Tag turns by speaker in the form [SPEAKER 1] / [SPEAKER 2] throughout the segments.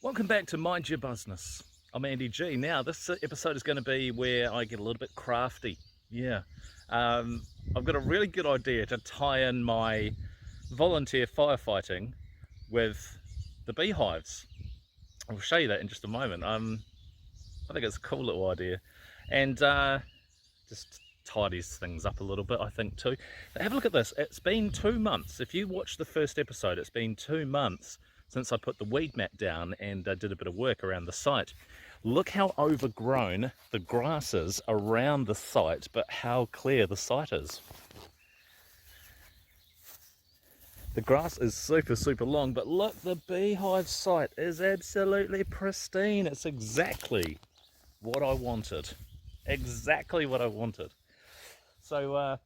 [SPEAKER 1] Welcome back to Mind Your Business. I'm Andy G. Now, this episode is going to be where I get a little bit crafty. Yeah. I've got a really good idea to tie in my volunteer firefighting with the beehives. I'll show you that in just a moment. I think it's a cool little idea. And just tidies things up a little bit, I think, too. But have a look at this. It's been 2 months. If you watched the first episode, it's been 2 months since I put the weed mat down and did a bit of work around the site. Look how overgrown the grass is around the site, but how clear the site is. The grass is super long, but look, the beehive site is absolutely pristine. It's exactly what I wanted. Exactly what I wanted. So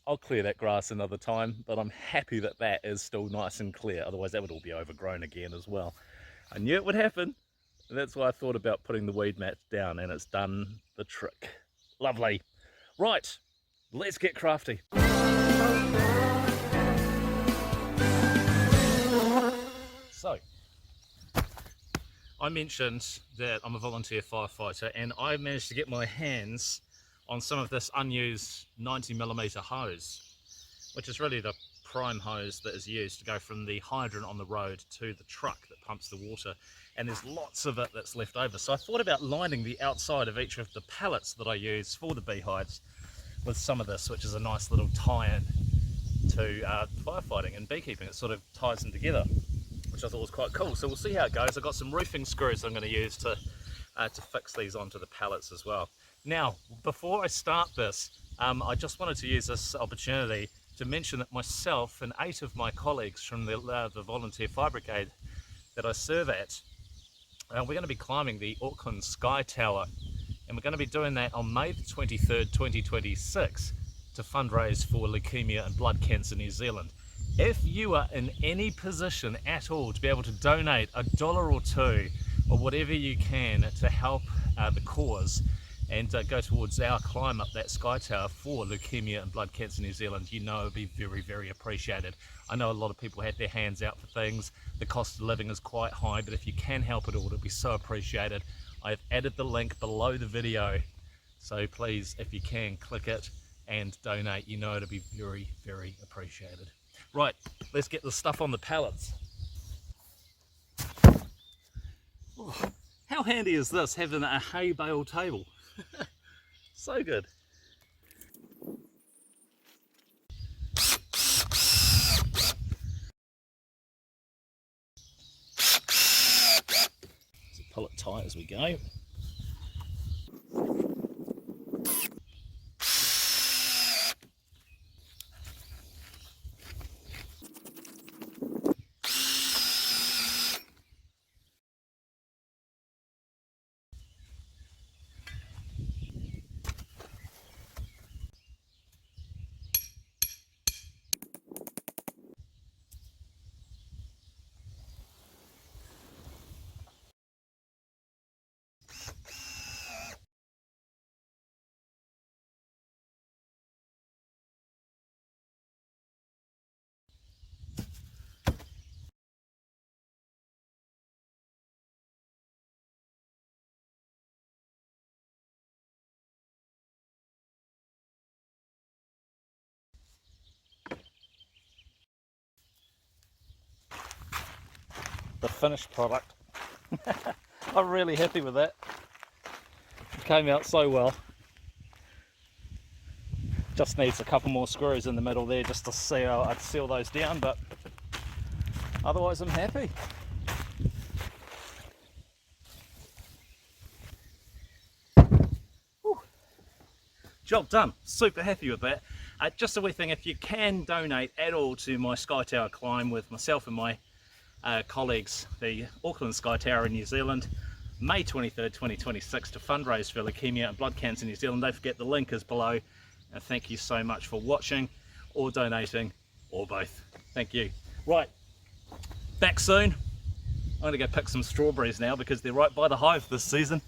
[SPEAKER 1] I'll clear that grass another time, but I'm happy that that is still nice and clear. Otherwise that would all be overgrown again as well. I knew it would happen, and that's why I thought about putting the weed mat down, and it's done the trick. Lovely. Right, let's get crafty. So, I mentioned that I'm a volunteer firefighter, and I managed to get my hands on some of this unused 90mm hose, which is really the prime hose that is used to go from the hydrant on the road to the truck that pumps the water, and there's lots of it that's left over. So I thought about lining the outside of each of the pallets that I use for the beehives with some of this, which is a nice little tie-in to firefighting and beekeeping. It sort of ties them together, which I thought was quite cool. So we'll see how it goes. I've got some roofing screws I'm going to use to fix these onto the pallets as well. Now, before I start this, I just wanted to use this opportunity to mention that myself and 8 of my colleagues from the Volunteer Fire Brigade that I serve at, we're going to be climbing the Auckland Sky Tower, and we're going to be doing that on May the 23rd, 2026 to fundraise for leukemia and blood cancer New Zealand. If you are in any position at all to be able to donate $1 or $2 or whatever you can to help the cause, and go towards our climb up that sky tower for leukemia and blood cancer New Zealand, you know it would be very appreciated. I know a lot of people had their hands out for things. The cost of living is quite high, but if you can help at all, it would be so appreciated. I've added the link below the video, so please, if you can, click it and donate. You know it would be very appreciated. Right, let's get the stuff on the pallets. Oh, how handy is this, having a hay bale table? So good. So pull it tight as we go. The finished product. I'm really happy with that. It came out so well. Just needs a couple more screws in the middle there just to see how I'd seal those down, but otherwise I'm happy. Whew. Job done. Super happy with that. Just a wee thing, if you can donate at all to my Sky Tower climb with myself and my colleagues, the Auckland Sky Tower in New Zealand, May 23rd, 2026 to fundraise for leukemia and blood cancer New Zealand. Don't forget the link is below, and thank you so much for watching or donating or both. Thank you. Right, back soon. I'm going to go pick some strawberries now because they're right by the hive this season.